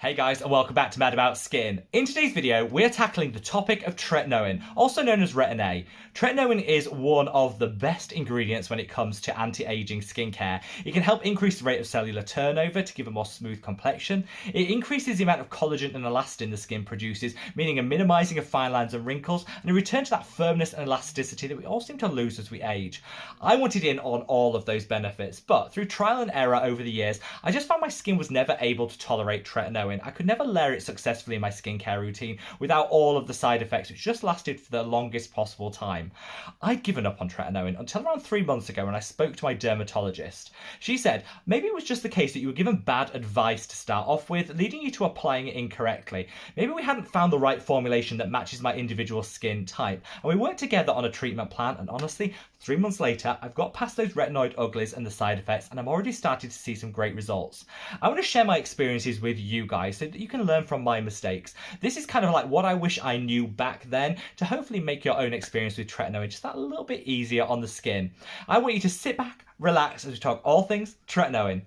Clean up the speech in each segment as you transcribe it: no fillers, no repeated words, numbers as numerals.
Hey guys, and welcome back to Mad About Skin. In today's video, we're tackling the topic of tretinoin, also known as Retin A. Tretinoin is one of the best ingredients when it comes to anti-aging skincare. It can help increase the rate of cellular turnover to give a more smooth complexion. It increases the amount of collagen and elastin the skin produces, meaning a minimizing of fine lines and wrinkles, and a return to that firmness and elasticity that we all seem to lose as we age. I wanted in on all of those benefits, but through trial and error over the years, I just found my skin was never able to tolerate tretinoin. I could never layer it successfully in my skincare routine without all of the side effects, which just lasted for the longest possible time. I'd given up on tretinoin until around 3 months ago when I spoke to my dermatologist. She said maybe it was just the case that you were given bad advice to start off with, leading you to applying it incorrectly. Maybe we hadn't found the right formulation that matches my individual skin type. And we worked together on a treatment plan, and honestly, 3 months later, I've got past those retinoid uglies and the side effects, and I'm already starting to see some great results. I want to share my experiences with you guys so that you can learn from my mistakes. This is kind of like what I wish I knew back then to hopefully make your own experience with tretinoin just that little bit easier on the skin. I want you to sit back, relax as we talk all things tretinoin.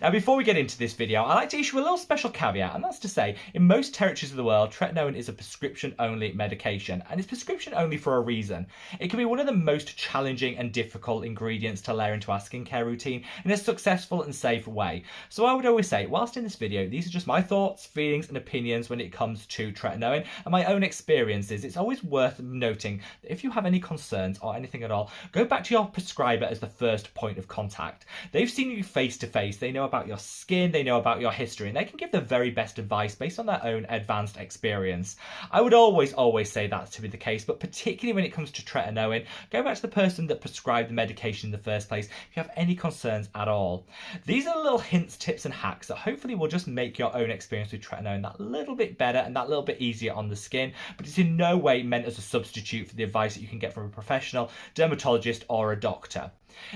Now, before we get into this video, I like to issue a little special caveat, and that's to say, in most territories of the world, tretinoin is a prescription-only medication, and it's prescription-only for a reason. It can be one of the most challenging and difficult ingredients to layer into our skincare routine in a successful and safe way. So I would always say, whilst in this video, these are just my thoughts, feelings, and opinions when it comes to tretinoin and my own experiences. It's always worth noting that if you have any concerns or anything at all, go back to your prescriber as the first point of contact. They've seen you face to face. They know about your skin, they know about your history, and they can give the very best advice based on their own advanced experience. I would always say that to be the case, but particularly when it comes to tretinoin, go back to the person that prescribed the medication in the first place if you have any concerns at all. These are little hints, tips, and hacks that hopefully will just make your own experience with tretinoin that little bit better and that little bit easier on the skin, but it's in no way meant as a substitute for the advice that you can get from a professional, dermatologist, or a doctor.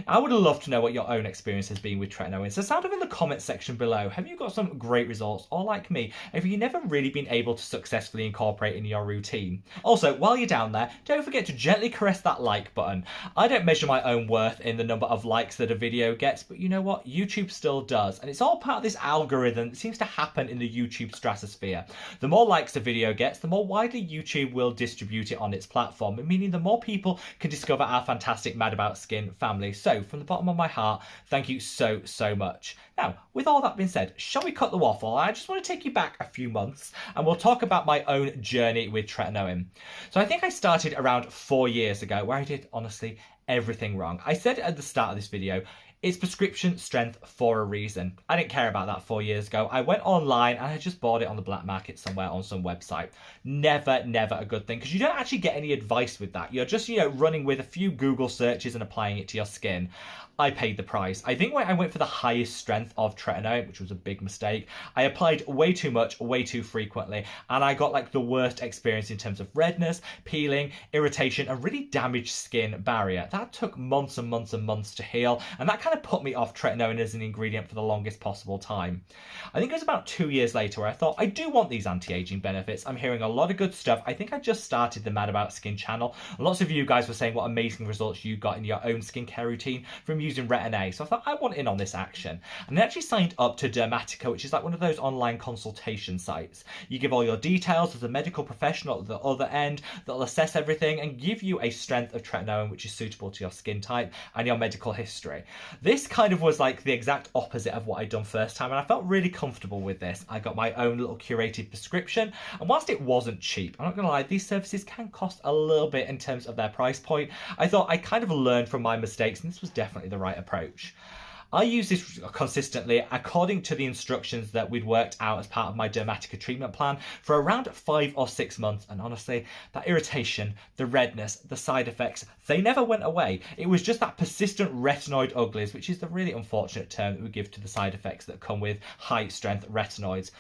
I would love to know what your own experience has been with tretinoin, so sound off in the comment section below. Have you got some great results, or like me, have you never really been able to successfully incorporate in your routine? Also, while you're down there, don't forget to gently caress that like button. I don't measure my own worth in the number of likes that a video gets, but you know what? YouTube still does, and it's all part of this algorithm that seems to happen in the YouTube stratosphere. The more likes a video gets, the more widely YouTube will distribute it on its platform, meaning the more people can discover our fantastic Mad About Skin family. So, from the bottom of my heart, thank you so much. Now, with all that being said, shall we cut the waffle? I just want to take you back a few months and we'll talk about my own journey with tretinoin. So I think I started around 4 years ago where I did, honestly, everything wrong. I said at the start of this video, it's prescription strength for a reason. I didn't care about that 4 years ago. I went online and I just bought it on the black market somewhere on some website. Never a good thing, because you don't actually get any advice with that. You're just, running with a few Google searches and applying it to your skin. I paid the price. I think I went for the highest strength of tretinoin, which was a big mistake. I applied way too much, way too frequently, and I got like the worst experience in terms of redness, peeling, irritation, and really damaged skin barrier. That took months and months to heal, and that kind of put me off tretinoin as an ingredient for the longest possible time. I think it was about 2 years later where I thought, I do want these anti-aging benefits. I'm hearing a lot of good stuff. I think I just started the Mad About Skin channel. Lots of you guys were saying what amazing results you got in your own skincare routine from using Retin A. So I thought I want in on this action. And I actually signed up to Dermatica, which is like one of those online consultation sites. You give all your details as a medical professional at the other end that'll assess everything and give you a strength of tretinoin which is suitable to your skin type and your medical history. This kind of was like the exact opposite of what I'd done first time, and I felt really comfortable with this. I got my own little curated prescription, and whilst it wasn't cheap, I'm not gonna lie, these services can cost a little bit in terms of their price point. I thought I kind of learned from my mistakes, and this was definitely the right approach. I use this consistently according to the instructions that we'd worked out as part of my Dermatica treatment plan for around 5 or 6 months, and honestly, that irritation, the redness, the side effects, they never went away. It was just that persistent retinoid uglies, which is the really unfortunate term that we give to the side effects that come with high strength retinoids.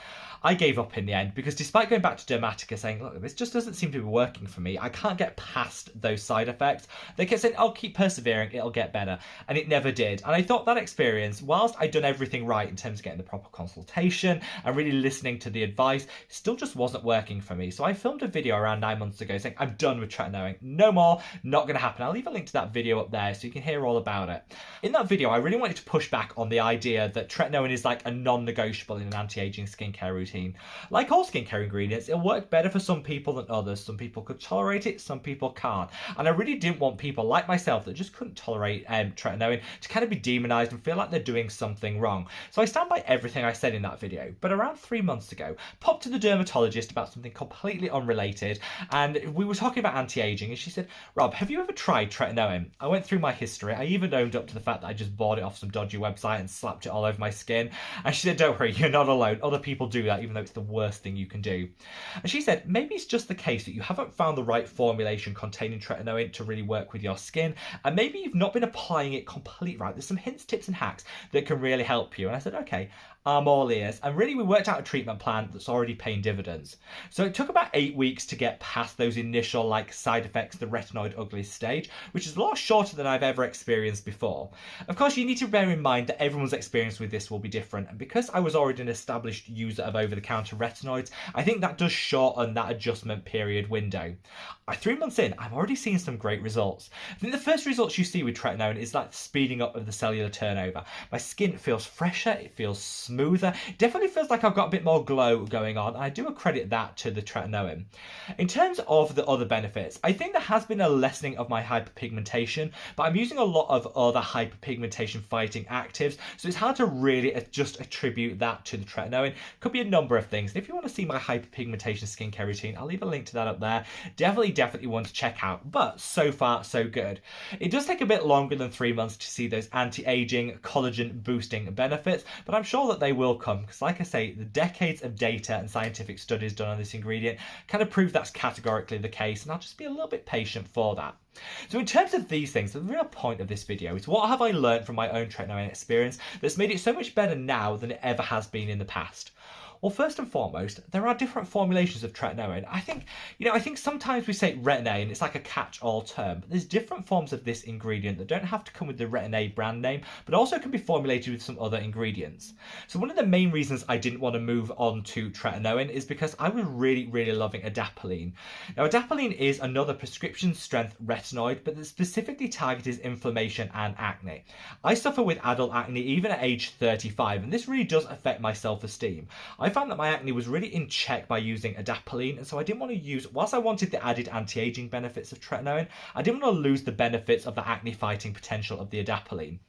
I gave up in the end because despite going back to Dermatica saying, look, this just doesn't seem to be working for me, I can't get past those side effects, they kept saying, oh, keep persevering, it'll get better, and it never did. And I thought that experience experience, whilst I'd done everything right in terms of getting the proper consultation and really listening to the advice, still just wasn't working for me. So I filmed a video around 9 months ago saying I'm done with tretinoin, no more, not going to happen. I'll leave a link to that video up there so you can hear all about it. In that video, I really wanted to push back on the idea that tretinoin is like a non-negotiable in an anti-aging skincare routine. Like all skincare ingredients, it'll work better for some people than others. Some people could tolerate it, some people can't. And I really didn't want people like myself that just couldn't tolerate tretinoin to kind of be demonized and feel like they're doing something wrong. So I stand by everything I said in that video. But around 3 months ago, popped to the dermatologist about something completely unrelated, and we were talking about anti-aging, and she said, Rob, have you ever tried tretinoin? I went through my history. I even owned up to the fact that I just bought it off some dodgy website and slapped it all over my skin. And she said, don't worry, you're not alone. Other people do that, even though it's the worst thing you can do. And she said, maybe it's just the case that you haven't found the right formulation containing tretinoin to really work with your skin, and maybe you've not been applying it completely right. There's some hints, tips, and hacks that can really help you. And I said, okay, I'm all ears. And really, we worked out a treatment plan that's already paying dividends. So it took about 8 weeks to get past those initial side effects, the retinoid uglies stage, which is a lot shorter than I've ever experienced before. Of course, you need to bear in mind that everyone's experience with this will be different. And because I was already an established user of over-the-counter retinoids, I think that does shorten that adjustment period window. 3 months in, I'm already seeing some great results. I think the first results you see with tretinoin is that speeding up of the cellular turnover. My skin feels fresher, it feels smoother, it definitely feels like I've got a bit more glow going on, and I do accredit that to the tretinoin. In terms of the other benefits, I think there has been a lessening of my hyperpigmentation, but I'm using a lot of other hyperpigmentation fighting actives, so it's hard to really just attribute that to the tretinoin. Could be a number of things. And if you want to see my hyperpigmentation skincare routine, I'll leave a link to that up there. Definitely one to check out, but so far so good. It does take a bit longer than 3 months to see those anti-aging, collagen boosting benefits, but I'm sure that they will come, because like I say, the decades of data and scientific studies done on this ingredient kind of prove that's categorically the case, and I'll just be a little bit patient for that. So in terms of these things, the real point of this video is what have I learned from my own tretinoin experience that's made it so much better now than it ever has been in the past? Well, first and foremost, there are different formulations of tretinoin. I think sometimes we say Retin A and it's like a catch-all term, but there's different forms of this ingredient that don't have to come with the Retin A brand name, but also can be formulated with some other ingredients. So one of the main reasons I didn't want to move on to tretinoin is because I was really, really loving adapalene. Now, adapalene is another prescription-strength retinoid, but that specifically targets inflammation and acne. I suffer with adult acne even at age 35, and this really does affect my self-esteem. I found that my acne was really in check by using adapalene, and so I didn't want to use, whilst I wanted the added anti-aging benefits of tretinoin, I didn't want to lose the benefits of the acne fighting potential of the adapalene.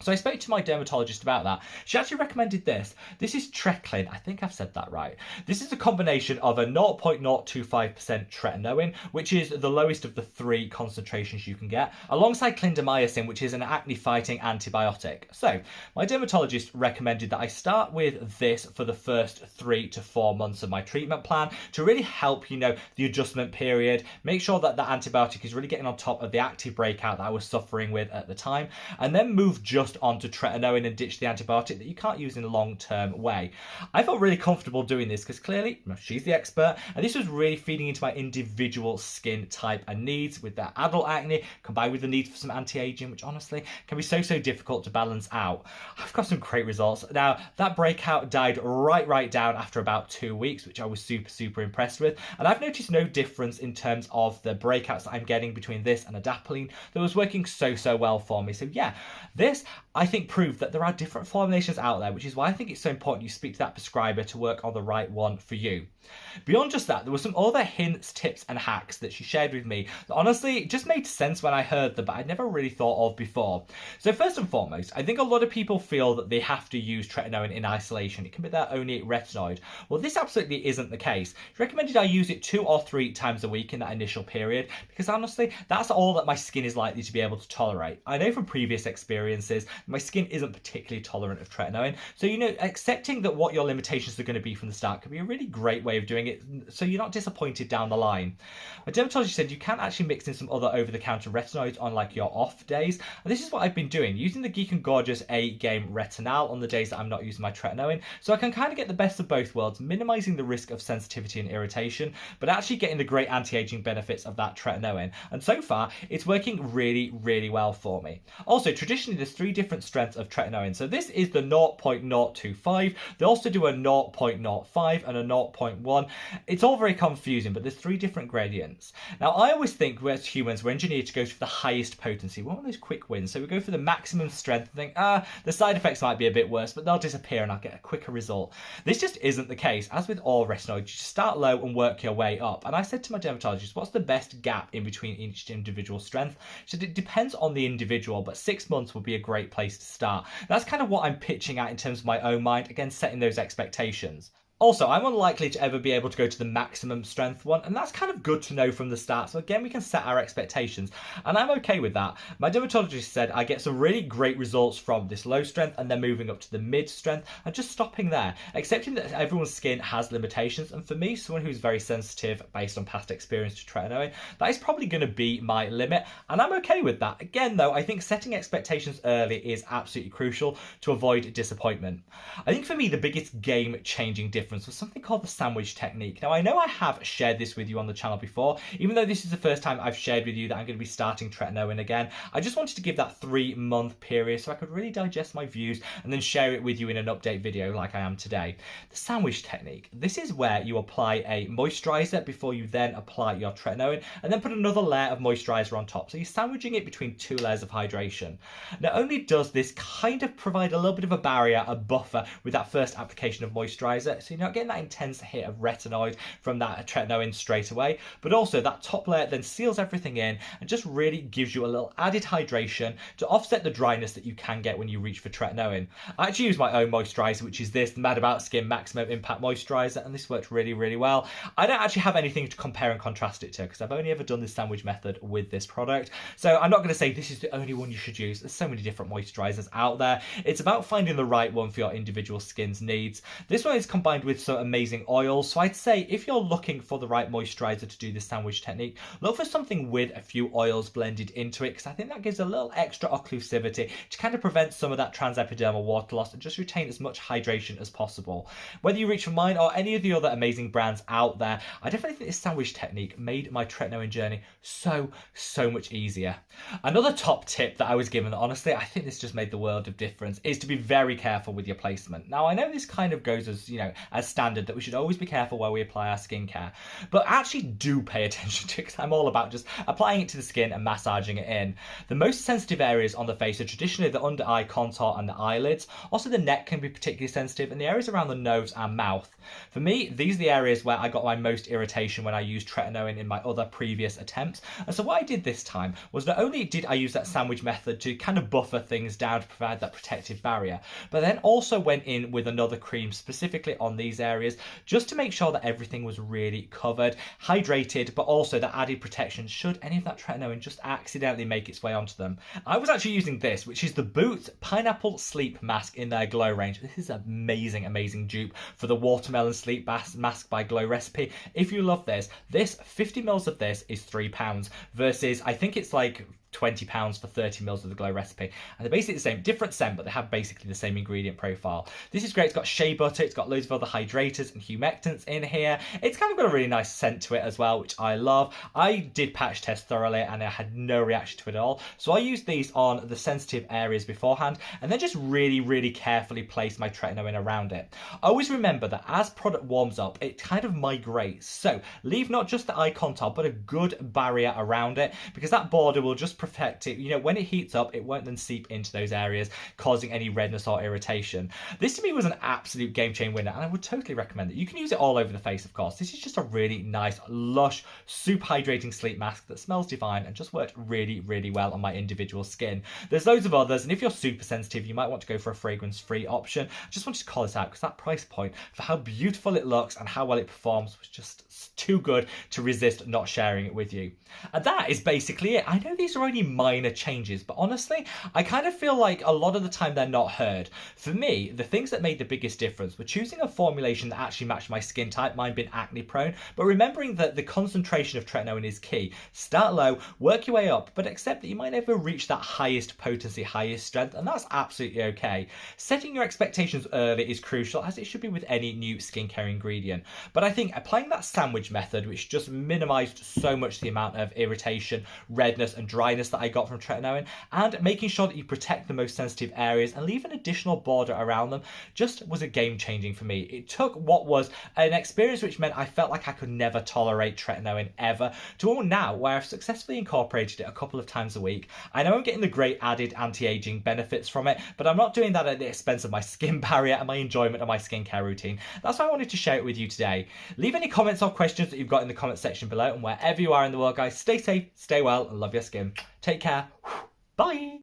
So I spoke to my dermatologist about that. She actually recommended this. This is Tretinoin. I think I've said that right. This is a combination of a 0.025% tretinoin, which is the lowest of the 3 concentrations you can get, alongside clindamycin, which is an acne-fighting antibiotic. So my dermatologist recommended that I start with this for the first 3 to 4 months of my treatment plan to really help, the adjustment period, make sure that the antibiotic is really getting on top of the active breakout that I was suffering with at the time, and then move just onto tretinoin and ditch the antibiotic that you can't use in a long-term way. I felt really comfortable doing this because clearly she's the expert, and this was really feeding into my individual skin type and needs with that adult acne combined with the need for some anti-aging, which honestly can be so difficult to balance out. I've got some great results. Now, that breakout died right down after about 2 weeks, which I was super impressed with, and I've noticed no difference in terms of the breakouts that I'm getting between this and adapalene that was working so well for me. So yeah, this I think proved that there are different formulations out there, which is why I think it's so important you speak to that prescriber to work on the right one for you. Beyond just that, there were some other hints, tips and hacks that she shared with me that honestly just made sense when I heard them, but I'd never really thought of before. So first and foremost, I think a lot of people feel that they have to use tretinoin in isolation. It can be their only retinoid. Well, this absolutely isn't the case. She recommended I use it 2 or 3 times a week in that initial period, because honestly, that's all that my skin is likely to be able to tolerate. I know from previous experiences, my skin isn't particularly tolerant of tretinoin, so accepting that what your limitations are going to be from the start can be a really great way of doing it, so you're not disappointed down the line. My dermatologist said you can actually mix in some other over-the-counter retinoids on your off days, and this is what I've been doing, using the Geek and Gorgeous A game retinol on the days that I'm not using my tretinoin, so I can kind of get the best of both worlds, minimizing the risk of sensitivity and irritation, but actually getting the great anti-aging benefits of that tretinoin. And so far, it's working really well for me. Also, traditionally, there's 3 different strengths of tretinoin. So this is the 0.025. They also do a 0.05 and a 0.1. It's all very confusing, but there's 3 different gradients. Now, I always think we as humans, we're engineered to go for the highest potency. We want those quick wins. So we go for the maximum strength and think, the side effects might be a bit worse, but they'll disappear and I'll get a quicker result. This just isn't the case. As with all retinoids, you just start low and work your way up. And I said to my dermatologist, what's the best gap in between each individual strength? She said it depends on the individual, but 6 months would be a great place to start. That's kind of what I'm pitching at in terms of my own mind, again, setting those expectations. Also, I'm unlikely to ever be able to go to the maximum strength one, and that's kind of good to know from the start. So again, we can set our expectations, and I'm okay with that. My dermatologist said I get some really great results from this low strength and then moving up to the mid strength and just stopping there, accepting that everyone's skin has limitations. And for me, someone who's very sensitive based on past experience to tretinoin, that is probably going to be my limit, and I'm okay with that. Again, though, I think setting expectations early is absolutely crucial to avoid disappointment. I think for me, the biggest game-changing difference was something called the sandwich technique. Now, I know I have shared this with you on the channel before, even though this is the first time I've shared with you that I'm going to be starting tretinoin again. I just wanted to give that 3-month period so I could really digest my views and then share it with you in an update video like I am today. The sandwich technique. This is where you apply a moisturizer before you then apply your tretinoin and then put another layer of moisturizer on top. So you're sandwiching it between 2 layers of hydration. Not only does this kind of provide a little bit of a barrier, a buffer with that first application of moisturizer, so you're not getting that intense hit of retinoid from that tretinoin straight away, but also that top layer then seals everything in and just really gives you a little added hydration to offset the dryness that you can get when you reach for tretinoin. I actually use my own moisturizer, which is this Mad About Skin Maximum Impact Moisturizer, and this worked really, really well. I don't actually have anything to compare and contrast it to because I've only ever done this sandwich method with this product, so I'm not going to say this is the only one you should use. There's so many different moisturizers out there. It's about finding the right one for your individual skin's needs. This one is combined with some amazing oils, so I'd say if you're looking for the right moisturizer to do this sandwich technique, look for something with a few oils blended into it, because I think that gives a little extra occlusivity to kind of prevent some of that transepidermal water loss and just retain as much hydration as possible. Whether you reach for mine or any of the other amazing brands out there, I definitely think this sandwich technique made my tretinoin journey so much easier. Another top tip that I was given that honestly I think this just made the world of difference is to be very careful with your placement. Now, I know this kind of goes as, as standard that we should always be careful where we apply our skincare, but actually do pay attention to it, because I'm all about just applying it to the skin and massaging it in. The most sensitive areas on the face are traditionally the under eye contour and the eyelids. Also, the neck can be particularly sensitive, and the areas around the nose and mouth. For me, these are the areas where I got my most irritation when I used tretinoin in my other previous attempts. And so what I did this time was not only did I use that sandwich method to kind of buffer things down to provide that protective barrier, but then also went in with another cream specifically on these areas just to make sure that everything was really covered, hydrated, but also that added protection should any of that tretinoin just accidentally make its way onto them. I was actually using this, which is the Boots Pineapple Sleep Mask in their Glow range. This is an amazing dupe for the Watermelon Sleep Mask by Glow Recipe. If you love this 50 mils of this is £3 versus I think it's like £20 for 30 mils of the Glow Recipe, and they're basically the same, different scent, but they have basically the same ingredient profile. This is great. It's got shea butter, it's got loads of other hydrators and humectants in here. It's kind of got a really nice scent to it as well, which I love. I did patch test thoroughly and I had no reaction to it at all, so I used these on the sensitive areas beforehand and then just really carefully place my tretinoin around it. Always remember that as product warms up, it kind of migrates, so leave not just the eye contour but a good barrier around it, because that border will just protect it. When it heats up, it won't then seep into those areas, causing any redness or irritation. This to me was an absolute game-changing winner, and I would totally recommend it. You can use it all over the face, of course. This is just a really nice, lush, super hydrating sleep mask that smells divine and just worked really well on my individual skin. There's loads of others, and if you're super sensitive, you might want to go for a fragrance-free option. I just wanted to call this out because that price point for how beautiful it looks and how well it performs was just too good to resist not sharing it with you. And that is basically it. I know these are only minor changes, but honestly, I kind of feel like a lot of the time they're not heard. For me, the things that made the biggest difference were choosing a formulation that actually matched my skin type, mine being acne prone, but remembering that the concentration of tretinoin is key. Start low, work your way up, but accept that you might never reach that highest potency, highest strength, and that's absolutely okay. Setting your expectations early is crucial, as it should be with any new skincare ingredient. But I think applying that sandwich method, which just minimized so much the amount of irritation, redness, and dryness redness that I got from Tretinoin, and making sure that you protect the most sensitive areas and leave an additional border around them just was a game changing for me. It took what was an experience which meant I felt like I could never tolerate Tretinoin ever to one now where I've successfully incorporated it a couple of times a week. I know I'm getting the great added anti-aging benefits from it, but I'm not doing that at the expense of my skin barrier and my enjoyment of my skincare routine. That's why I wanted to share it with you today. Leave any comments or questions that you've got in the comment section below, and wherever you are in the world, guys, stay safe, stay well, and love your skin. Take care. Bye.